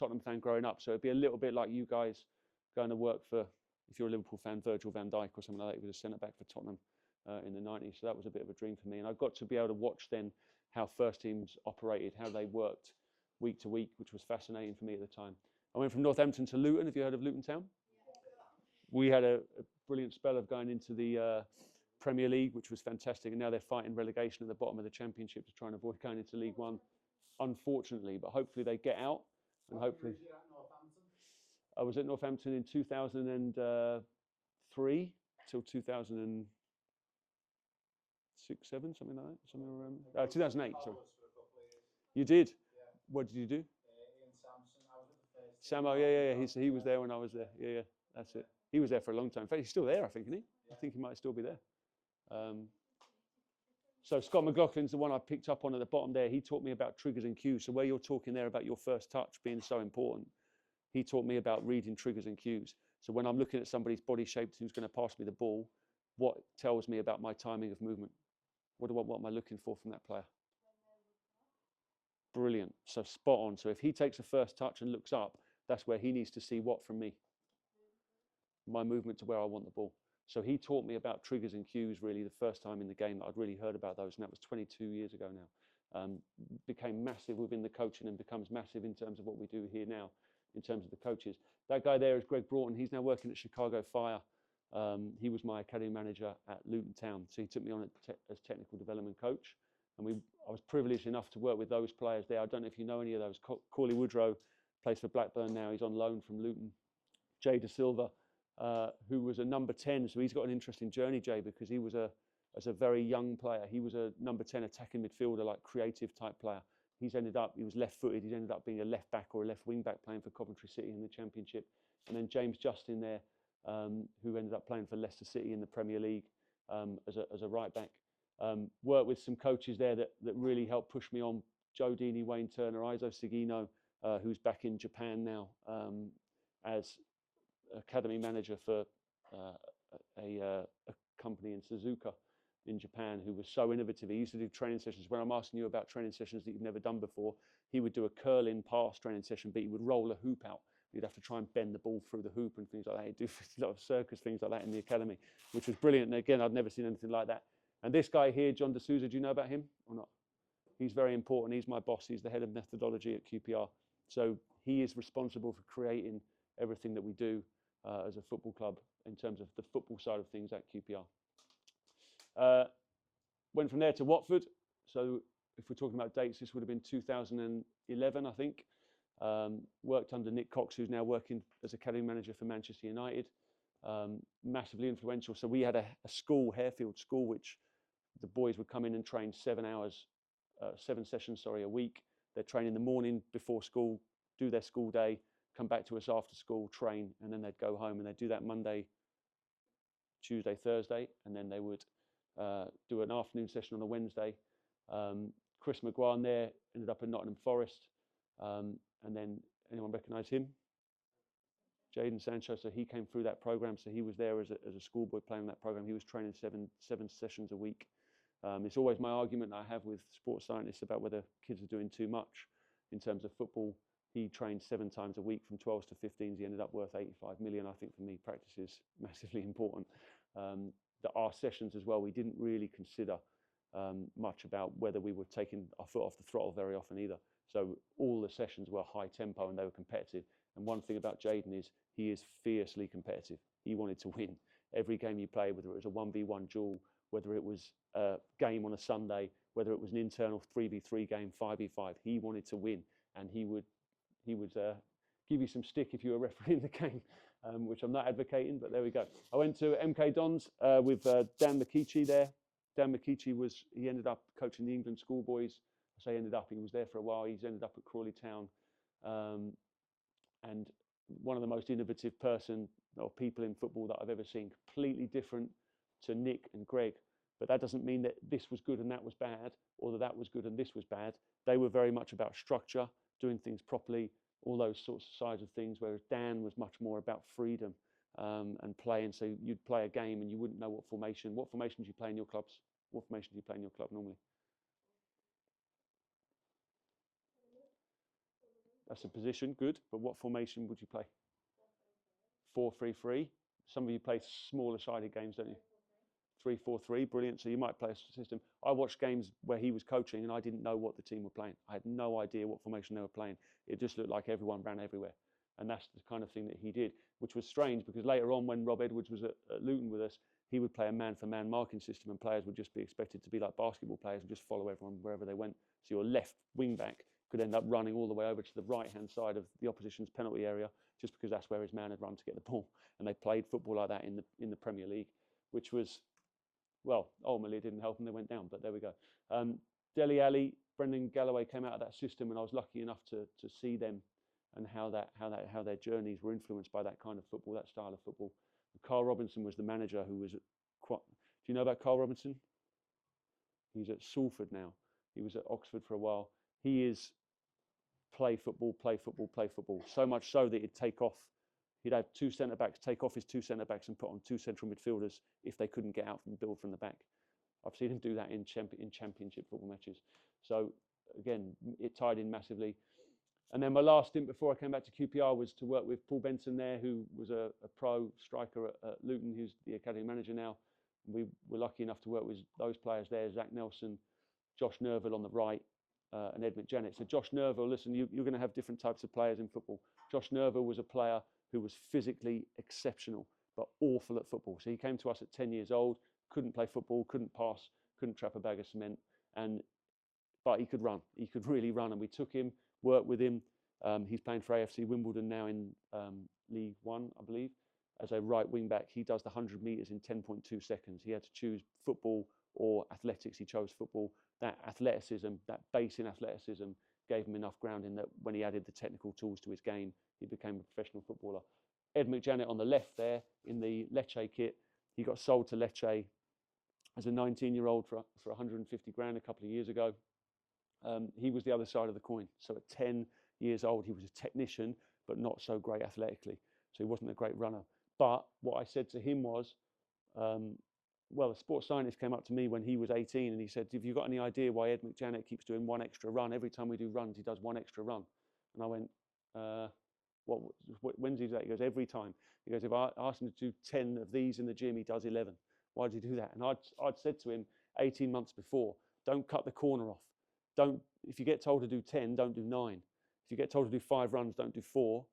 Tottenham fan growing up, so it'd be a little bit like you guys going to work for, if you're a Liverpool fan, Virgil van Dijk or something like that. He was a centre-back for Tottenham in the 90s, so that was a bit of a dream for me. And I got to be able to watch then how first teams operated, how they worked week to week, which was fascinating for me at the time. I went from Northampton to Luton. Have you heard of Luton Town? We had a brilliant spell of going into the Premier League, which was fantastic, and now they're fighting relegation at the bottom of the Championship to try and avoid going into League One, unfortunately, but hopefully they get out, and hopefully... I was at Northampton in 2003 till 2006, 7, something like that, something around 2008. Sorry. You did? Yeah. What did you do? Samo, yeah. He was there when I was there. Yeah, that's it. He was there for a long time. In fact, he's still there, I think, isn't he? I think he might still be there. So Scott McLaughlin's the one I picked up on at the bottom there. He taught me about triggers and cues. So where you're talking there about your first touch being so important, he taught me about reading triggers and cues. So when I'm looking at somebody's body shape who's going to pass me the ball, what tells me about my timing of movement? What am I looking for from that player? Brilliant. So spot on. So if he takes a first touch and looks up, that's where he needs to see what from me? My movement to where I want the ball. So he taught me about triggers and cues really the first time in the game that I'd really heard about those, and that was 22 years ago now. Became massive within the coaching and becomes massive in terms of what we do here now in terms of the coaches. That guy there is Greg Broughton. He's now working at Chicago Fire. He was my academy manager at Luton Town, so he took me on as technical development coach, and I was privileged enough to work with those players there. I don't know if you know any of those. Corley Woodrow plays for Blackburn now. He's on loan from Luton. Jay De Silva, who was a number 10, so he's got an interesting journey, Jay, because he was as a very young player, he was a number 10 attacking midfielder, like creative type player. He was left-footed, he's ended up being a left back or a left wing back playing for Coventry City in the Championship. And then James Justin there, who ended up playing for Leicester City in the Premier League as a right back. Worked with some coaches there that really helped push me on. Joe Deeney, Wayne Turner, Izo Sugino, who's back in Japan now as academy manager for a company in Suzuka in Japan, who was so innovative. He used to do training sessions. When I'm asking you about training sessions that you've never done before, he would do a curling pass training session, but he would roll a hoop out. You'd have to try and bend the ball through the hoop and things like that. He'd do a lot of circus things like that in the academy, which was brilliant. And again, I'd never seen anything like that. And this guy here, John D'Souza, do you know about him or not? He's very important. He's my boss. He's the head of methodology at QPR. So he is responsible for creating everything that we do as a football club in terms of the football side of things at QPR. Went from there to Watford. So if we're talking about dates, this would have been 2011, I think. Worked under Nick Cox, who's now working as academy manager for Manchester United. Massively influential. So we had a school, Harefield School, which the boys would come in and train 7 sessions a week. They'd train in the morning before school, do their school day, come back to us after school, train, and then they'd go home. And they'd do that Monday, Tuesday, Thursday, and then they would do an afternoon session on a Wednesday. Chris McGuane there ended up at Nottingham Forest. And then, anyone recognise him? Jadon Sancho. So he came through that program. So he was there as a schoolboy playing that program. He was training seven sessions a week. It's always my argument that I have with sports scientists about whether kids are doing too much in terms of football. He trained 7 times a week from 12s to 15s. He ended up worth 85 million. I think for me, practice is massively important. Our sessions as well, we didn't really consider much about whether we were taking our foot off the throttle very often either. So all the sessions were high tempo and they were competitive. And one thing about Jadon is he is fiercely competitive. He wanted to win every game you play, whether it was a 1v1 duel, whether it was a game on a Sunday, whether it was an internal 3v3 game, 5v5. He wanted to win, and he would give you some stick if you were refereeing the game, which I'm not advocating, but there we go. I went to MK Dons with Dan McKeechie there. Dan McKeechie he ended up coaching the England schoolboys. I say ended up, he was there for a while. He's ended up at Crawley Town. And one of the most innovative people in football that I've ever seen. Completely different to Nick and Greg. But that doesn't mean that this was good and that was bad, or that was good and this was bad. They were very much about structure, doing things properly, all those sorts of sides of things, whereas Dan was much more about freedom and playing. So you'd play a game and you wouldn't know what formation. What formation do you play in your clubs? What formation do you play in your club normally? That's a position, good. But what formation would you play? 4-3-3. Some of you play smaller sided games, don't you? 3-4-3, brilliant. So you might play a system. I watched games where he was coaching and I didn't know what the team were playing. I had no idea what formation they were playing. It just looked like everyone ran everywhere. And that's the kind of thing that he did, which was strange because later on when Rob Edwards was at Luton with us, he would play a man-for-man marking system and players would just be expected to be like basketball players and just follow everyone wherever they went. So your left wing-back could end up running all the way over to the right-hand side of the opposition's penalty area just because that's where his man had run to get the ball. And they played football like that in the Premier League, which was, well, ultimately it didn't help them, they went down, but there we go. Dele Alli, Brendan Galloway came out of that system and I was lucky enough to see them and how their journeys were influenced by that kind of football, that style of football. Carl Robinson was the manager who was do you know about Carl Robinson? He's at Salford now. He was at Oxford for a while. He is play football, play football, play football. So much so that he'd have two centre-backs, take off his two centre-backs and put on two central midfielders if they couldn't get out and build from the back. I've seen him do that in championship football matches. So again, it tied in massively. And then my last stint before I came back to QPR was to work with Paul Benson there, who was a pro striker at Luton, who's the academy manager now. We were lucky enough to work with those players there, Zach Nelson, Josh Nerville on the right, and Ed McJanet. So Josh Nerville, listen, you're going to have different types of players in football. Josh Nerville was a player who was physically exceptional, but awful at football. So he came to us at 10 years old, couldn't play football, couldn't pass, couldn't trap a bag of cement, but he could run. He could really run, and we took him, worked with him. He's playing for AFC Wimbledon now in League One, I believe, as a right wing back. He does the 100 metres in 10.2 seconds. He had to choose football or athletics. He chose football. That athleticism, that base in athleticism, gave him enough grounding that when he added the technical tools to his game, he became a professional footballer. Ed McJanet on the left there in the Lecce kit. He got sold to Lecce as a 19-year-old for 150 grand a couple of years ago. He was the other side of the coin. So at 10 years old, he was a technician, but not so great athletically. So he wasn't a great runner. But what I said to him was, well, a sports scientist came up to me when he was 18 and he said, have you got any idea why Ed McJanet keeps doing one extra run? Every time we do runs, he does one extra run. And I went, when's he do that? He goes, every time. He goes, if I ask him to do 10 of these in the gym, he does 11. Why does he do that? And I'd said to him 18 months before, don't cut the corner off. If you get told to do 10, don't do 9. If you get told to do 5 runs, don't do 4.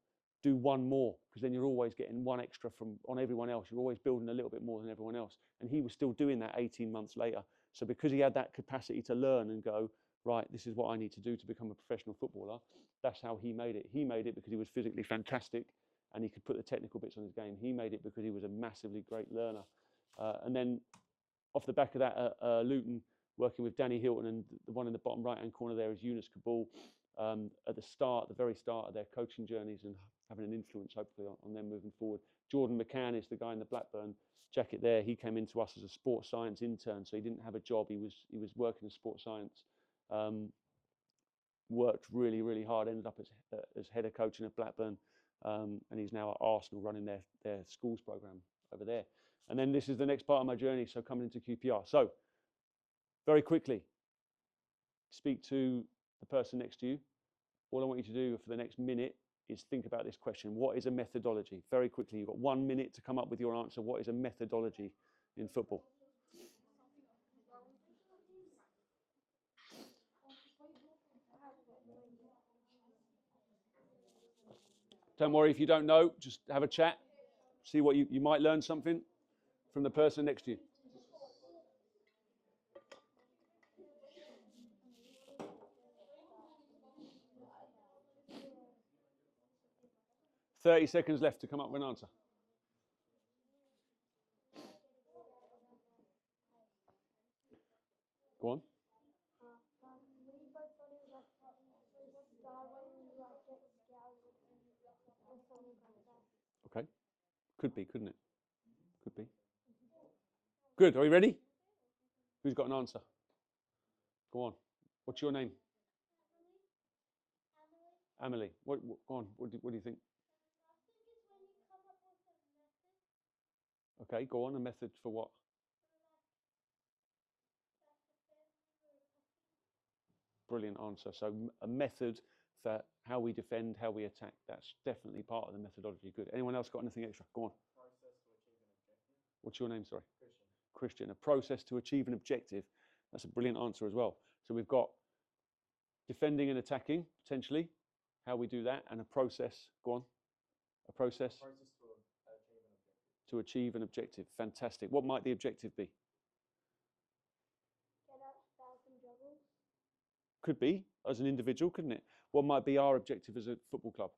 Do 1 more, because then you're always getting 1 extra on everyone else. You're always building a little bit more than everyone else. And he was still doing that 18 months later. So because he had that capacity to learn and go, right, this is what I need to do to become a professional footballer, that's how he made it. He made it because he was physically fantastic and he could put the technical bits on his game. He made it because he was a massively great learner. And then off the back of that, Luton, working with Danny Hilton, and the one in the bottom right-hand corner there is Yunus Kabul, at the very start of their coaching journeys and having an influence, hopefully, on them moving forward. Jordan McCann is the guy in the Blackburn jacket there. He came into us as a sports science intern, so he didn't have a job. He was working in sports science, worked really, really hard, ended up as head of coaching at Blackburn, and he's now at Arsenal running their schools program over there. And then this is the next part of my journey, so coming into QPR. So, very quickly, speak to the person next to you. All I want you to do for the next minute is think about this question. What is a methodology? Very quickly, you've got 1 minute to come up with your answer. What is a methodology in football? Don't worry if you don't know, just have a chat. See what you might learn something from the person next to you. 30 seconds left to come up with an answer. Go on. Okay. Could be, couldn't it? Could be. Good. Are you ready? Who's got an answer? Go on. What's your name? Emily. Go on. What do you think? Okay, go on. A method for what? Brilliant answer. So a method for how we defend, how we attack. That's definitely part of the methodology. Good. Anyone else got anything extra? Go on. What's your name? Sorry. Christian. A process to achieve an objective. That's a brilliant answer as well. So we've got defending and attacking, potentially, how we do that, and a process. Go on. A process to achieve an objective. Fantastic. What might the objective be? Get out thousand dribbles. Could be, as an individual, couldn't it? What might be our objective as a football club?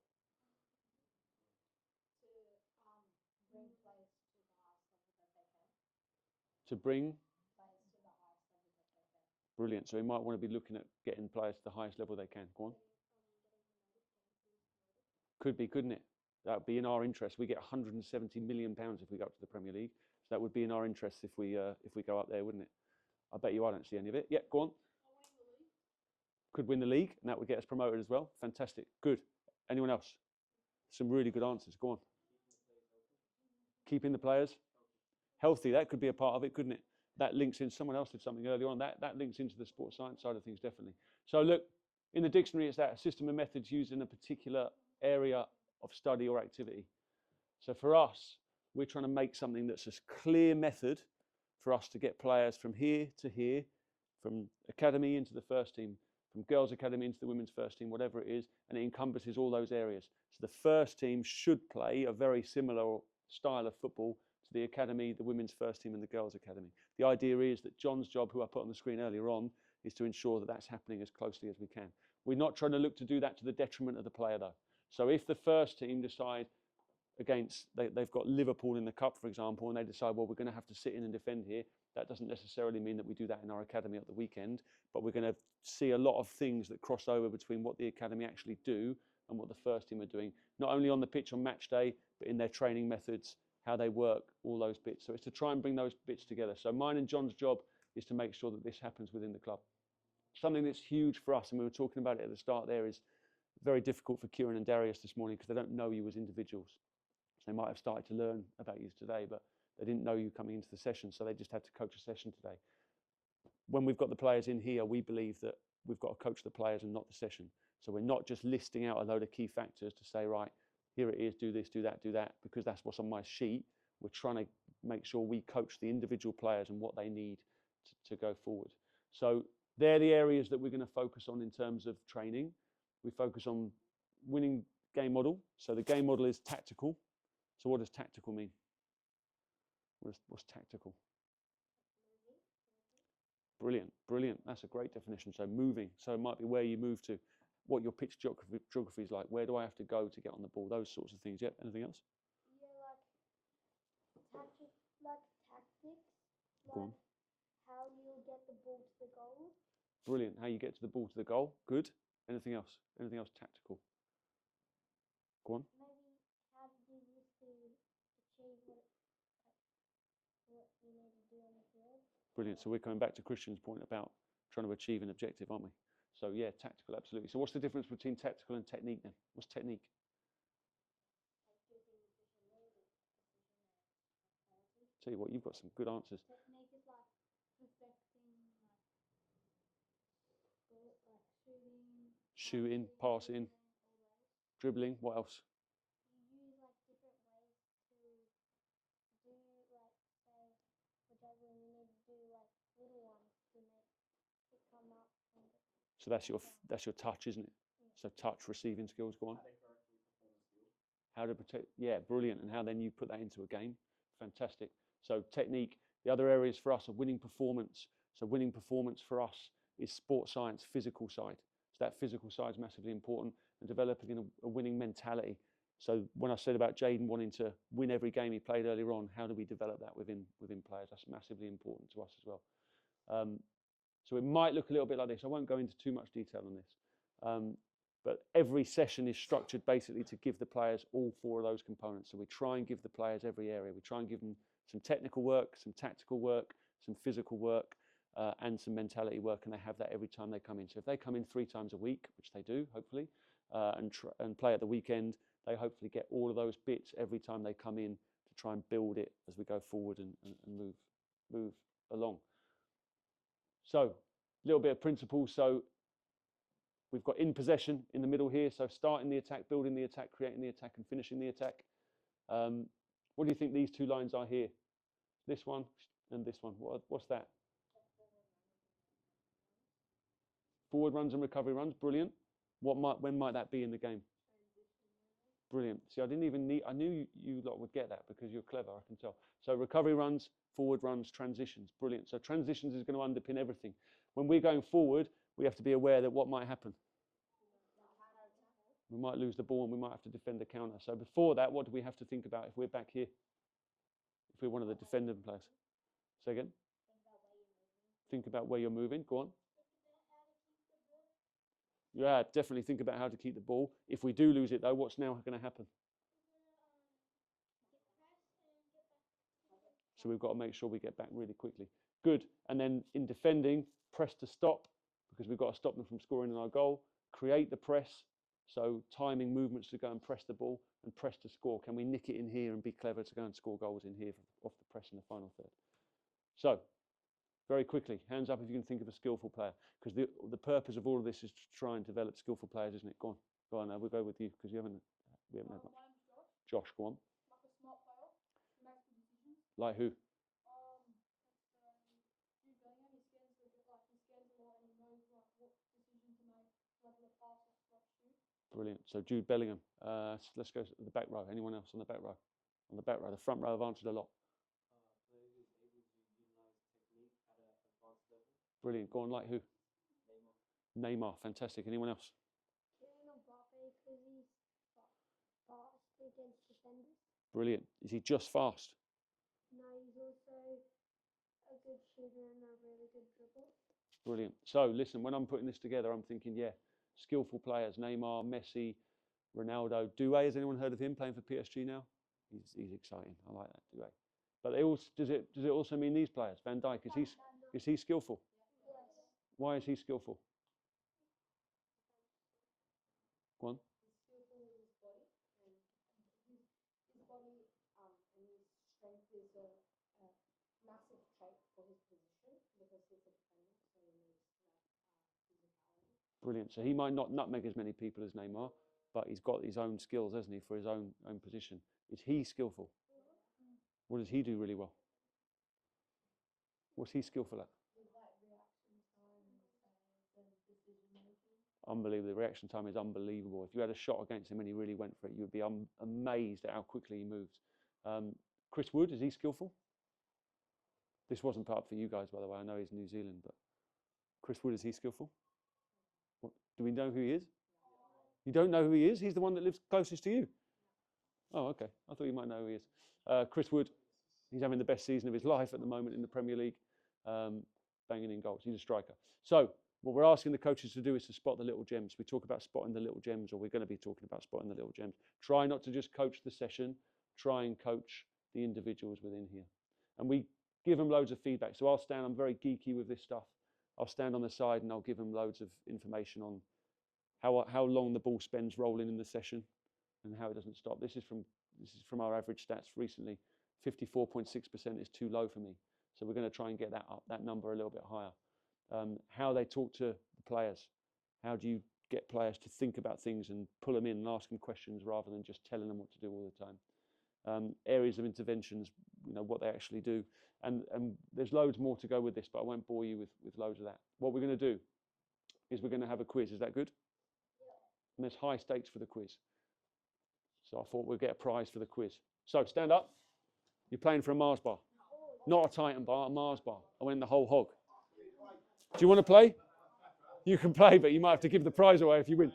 To bring players To bring to the highest level that they can. brilliant. So we might want to be looking at getting players to the highest level they can. Go on. Could be, couldn't it? That would be in our interest. We get 170 million pounds if we go up to the Premier League. So that would be in our interest if we go up there, wouldn't it? I bet you I don't see any of it. Yeah, go on. Could win the league, and that would get us promoted as well. Fantastic. Good. Anyone else? Some really good answers. Go on. Keeping the players healthy. That could be a part of it, couldn't it? That links in. Someone else did something earlier on. That links into the sports science side of things, definitely. So look, in the dictionary, it's that a system of methods used in a particular area of study or activity. So for us, we're trying to make something that's a clear method for us to get players from here to here, from academy into the first team, from girls' academy into the women's first team, whatever it is, and it encompasses all those areas. So the first team should play a very similar style of football to the academy, the women's first team, and the girls' academy. The idea is that John's job, who I put on the screen earlier on, is to ensure that that's happening as closely as we can. We're not trying to look to do that to the detriment of the player, though. So if the first team decide they've got Liverpool in the cup, for example, and they decide, well, we're going to have to sit in and defend here, that doesn't necessarily mean that we do that in our academy at the weekend, but we're going to see a lot of things that cross over between what the academy actually do and what the first team are doing, not only on the pitch on match day, but in their training methods, how they work, all those bits. So it's to try and bring those bits together. So mine and John's job is to make sure that this happens within the club. Something that's huge for us, and we were talking about it at the start there, is very difficult for Kieran and Darius this morning because they don't know you as individuals. So they might have started to learn about you today, but they didn't know you coming into the session, so they just had to coach a session today. When we've got the players in here, we believe that we've got to coach the players and not the session. So we're not just listing out a load of key factors to say, right, here it is, do this, do that, because that's what's on my sheet. We're trying to make sure we coach the individual players and what they need to go forward. So they're the areas that we're going to focus on in terms of training. We focus on winning game model. So the game model is tactical. So what does tactical mean? What's tactical? Brilliant, brilliant. That's a great definition. So moving. So it might be where you move to, what your pitch geography is like. Where do I have to go to get on the ball? Those sorts of things. Yep. Anything else? Yeah, like tactics, Go on. how you get the ball to the goal. Brilliant. How you get to the ball to the goal. Good. Anything else? Anything else tactical? Go on. Maybe how to do this to achieve what you need to do on the field. Brilliant. So we're coming back to Christian's point about trying to achieve an objective, aren't we? So yeah, tactical, absolutely. So what's the difference between tactical and technique then? What's technique? Tell you what, you've got some good answers. Technique is like perfecting, like Shooting, passing, dribbling. What else? You use like different ways to do, like, say, for juggling, you need to do like little ones to make it come up. So that's your touch, isn't it? So touch, receiving skills. Go on. How to protect? Yeah, brilliant. And how then you put that into a game? Fantastic. So technique. The other areas for us are winning performance. So winning performance for us is sports science, physical side. So that physical side is massively important, and developing a winning mentality. So when I said about Jaden wanting to win every game he played earlier on, how do we develop that within players? That's massively important to us as well. So it might look a little bit like this. I won't go into too much detail on this. But every session is structured basically to give the players all four of those components. So we try and give the players every area. We try and give them some technical work, some tactical work, some physical work, and some mentality work, and they have that every time they come in. So if they come in 3 times a week, which they do, hopefully, and play at the weekend, they hopefully get all of those bits every time they come in to try and build it as we go forward and move along. So a little bit of principles. So We've got in possession in the middle here, so starting the attack, building the attack, creating the attack, and finishing the attack. What do you think these two lines are here? This one and this one. What's that? Forward runs and recovery runs. Brilliant. When might that be in the game? Brilliant. See, I didn't even need. I knew you lot would get that because you're clever. I can tell. So recovery runs, forward runs, transitions. Brilliant. So transitions is going to underpin everything. When we're going forward, we have to be aware that what might happen. We might lose the ball and we might have to defend the counter. So before that, what do we have to think about if we're back here? If we're one of the defending players. Say again? Think about where you're moving. Go on. Yeah, definitely think about how to keep the ball. If we do lose it though, what's now going to happen? So we've got to make sure we get back really quickly. Good. And then in defending, press to stop because we've got to stop them from scoring in our goal. Create the press. So timing movements to go and press the ball and press to score. Can we nick it in here and be clever to go and score goals in here off the press in the final third? So very quickly, hands up if you can think of a skillful player, because the purpose of all of this is to try and develop skillful players, isn't it? Go on. Now we'll go with you because we haven't had much. Josh, go on. Like a smart player, who makes the decision. Like who? Jude Bellingham, he scans a lot and he knows like what decision to make, whether the pass or like shoot. Brilliant. So Jude Bellingham. Let's go to the back row. Anyone else on the back row? On the back row. The front row have answered a lot. Brilliant. Go on, like who? Neymar. Fantastic. Anyone else? Because he's fast against defenders. Brilliant. Is he just fast? No, he's also a good shooter and a really good dribble. Brilliant. So listen, when I'm putting this together, I'm thinking, yeah, skillful players, Neymar, Messi, Ronaldo. Doué, has anyone heard of him playing for PSG now? He's exciting. I like that, Doué. But does it also mean these players? Van Dijk, is he skillful? Yes. Why is he skillful? Go on. He's skillful with his body, and his body and his strength is a massive trait for his position because he's a defender, so he needs physicality. Brilliant. So he might not nutmeg as many people as Neymar, but he's got his own skills, hasn't he, for his own position. Is he skillful? What does he do really well? What's he skillful at? Unbelievable. The reaction time is unbelievable. If you had a shot against him and he really went for it, you would be amazed at how quickly he moves. Chris Wood, is he skillful? This wasn't part for you guys, by the way. I know he's New Zealand, but Chris Wood, is he skillful? What, do we know who he is? You don't know who he is? He's the one that lives closest to you. Oh, okay. I thought you might know who he is. Chris Wood, he's having the best season of his life at the moment in the Premier League, banging in goals. He's a striker. So what we're asking the coaches to do is to spot the little gems. We talk about spotting the little gems, or we're going to be talking about spotting the little gems. Try not to just coach the session. Try and coach the individuals within here. And we give them loads of feedback. So I'm very geeky with this stuff. I'll stand on the side and I'll give them loads of information on how long the ball spends rolling in the session and how it doesn't stop. This is from our average stats recently. 54.6% is too low for me. So we're going to try and get that number a little bit higher. How they talk to the players. How do you get players to think about things and pull them in and ask them questions rather than just telling them what to do all the time. Areas of interventions, what they actually do. And there's loads more to go with this, but I won't bore you with loads of that. What we're going to do is we're going to have a quiz. Is that good? Yeah. And there's high stakes for the quiz. So I thought we'd get a prize for the quiz. So stand up. You're playing for a Mars bar. Not a Titan bar, a Mars bar. I went the whole hog. Do you want to play? You can play, but you might have to give the prize away if you win.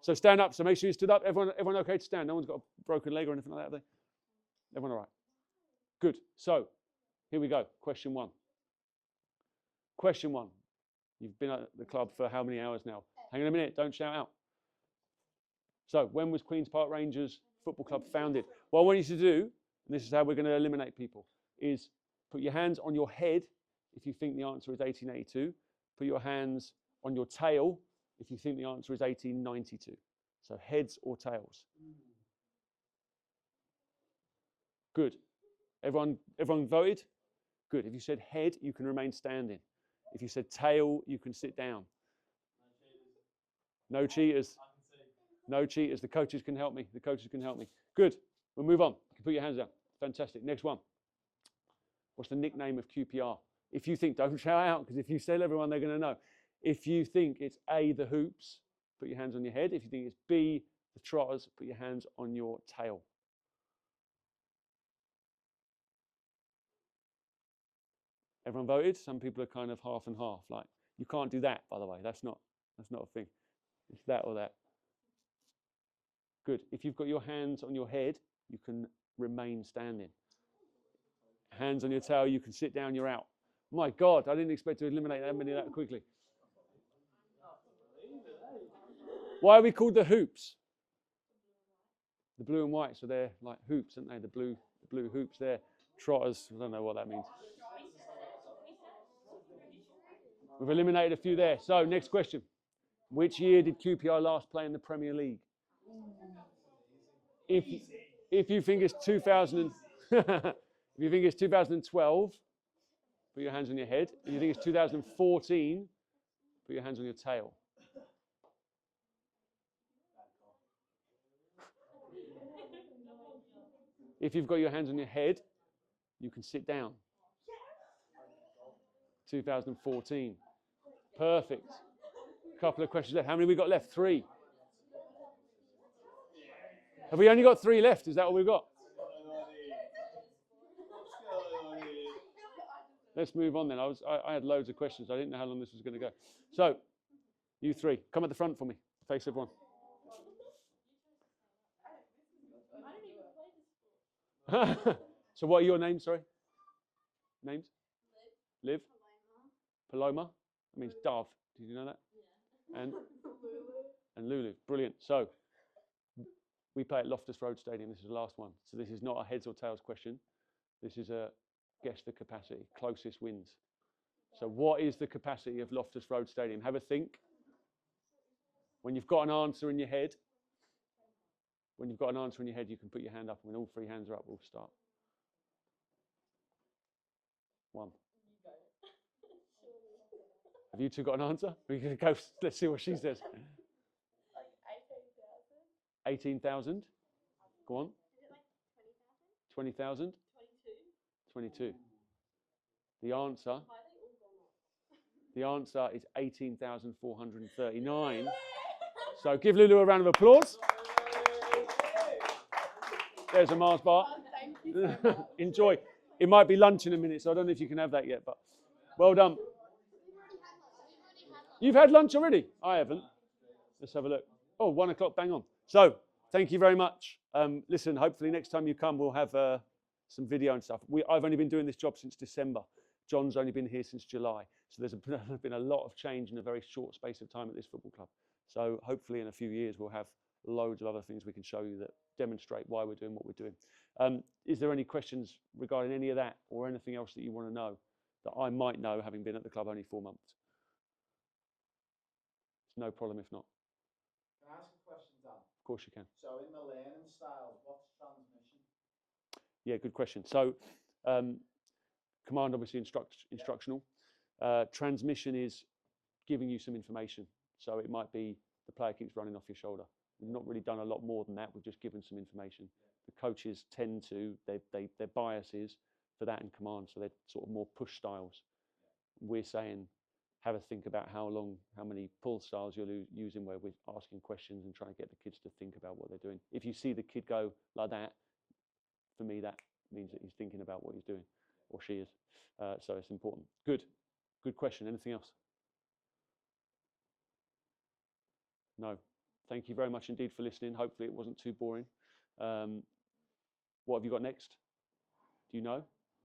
So stand up. So make sure you stood up. Everyone okay to stand? No one's got a broken leg or anything like that, have they? Everyone all right? Good. So here we go. Question one. Question one. You've been at the club for how many hours now? Hang on a minute. Don't shout out. So when was Queen's Park Rangers Football Club founded? What I want you to do, and this is how we're going to eliminate people, is put your hands on your head if you think the answer is 1882. Put your hands on your tail if you think the answer is 1892. So heads or tails. Good. Everyone voted? Good. If you said head, you can remain standing. If you said tail, you can sit down. No cheaters. No cheaters. The coaches can help me. The coaches can help me. Good. We'll move on. You can put your hands down. Fantastic. Next one. What's the nickname of QPR? If you think, don't shout out, because if you tell everyone, they're going to know. If you think it's A, the hoops, put your hands on your head. If you think it's B, the trotters, put your hands on your tail. Everyone voted. Some people are kind of half and half. Like, you can't do that, by the way. That's not a thing. It's that or that. Good. If you've got your hands on your head, you can remain standing. Hands on your tail, you can sit down, you're out. My God, I didn't expect to eliminate that many that quickly. Why are we called the hoops? The blue and white, so they're like hoops, aren't they? The blue hoops, they're trotters. I don't know what that means. We've eliminated a few there. So, next question. Which year did QPR last play in the Premier League? If you think it's 2000, if you think it's 2012, put your hands on your head. If you think it's 2014, put your hands on your tail. If you've got your hands on your head, you can sit down. 2014. Perfect. Couple of questions left. How many have we got left? 3. Have we only got 3 left? Is that all we've got? Let's move on then. I had loads of questions. I didn't know how long this was going to go. So, you 3, come at the front for me. Face everyone. So what are your names, sorry? Names? Liv? Paloma? That means dove. Did you know that? Yeah. And Lulu. Brilliant. So, we play at Loftus Road Stadium. This is the last one. So this is not a heads or tails question. This is a guess the capacity. Closest wins. So what is the capacity of Loftus Road Stadium? Have a think. When you've got an answer in your head, you can put your hand up. When all 3 hands are up, we'll start. 1. Have you 2 got an answer? We're going to go. Let's see what she says. 18,000. Go on. Is it like 20,000? 22. The answer is 18,439. So give Lulu a round of applause. There's a Mars bar. Thank you so much. Enjoy. It might be lunch in a minute, so I don't know if you can have that yet, but well done. You've had lunch already? I haven't. Let's have a look. Oh, 1 o'clock, bang on. So, thank you very much. Listen, hopefully next time you come, we'll have some video and stuff. I've only been doing this job since December. John's only been here since July. So there's been a lot of change in a very short space of time at this football club. So hopefully in a few years, we'll have loads of other things we can show you that demonstrate why we're doing what we're doing. Is there any questions regarding any of that or anything else that you want to know that I might know, having been at the club only 4 months? It's no problem if not. Can I ask a question, Dan? Of course you can. So in the learning styles, what's transmission? Yeah, good question. So command obviously instructional. Transmission is giving you some information. So it might be the player keeps running off your shoulder. We've not really done a lot more than that. We've just given some information. The coaches tend to, their bias is for that in command. So they're sort of more push styles. We're saying, have a think about how many pull styles you're using, where we're asking questions and trying to get the kids to think about what they're doing. If you see the kid go like that, for me, that means that he's thinking about what he's doing, or she is. So it's important. Good question. Anything else? No. Thank you very much indeed for listening. Hopefully it wasn't too boring. What have you got next? Do you know?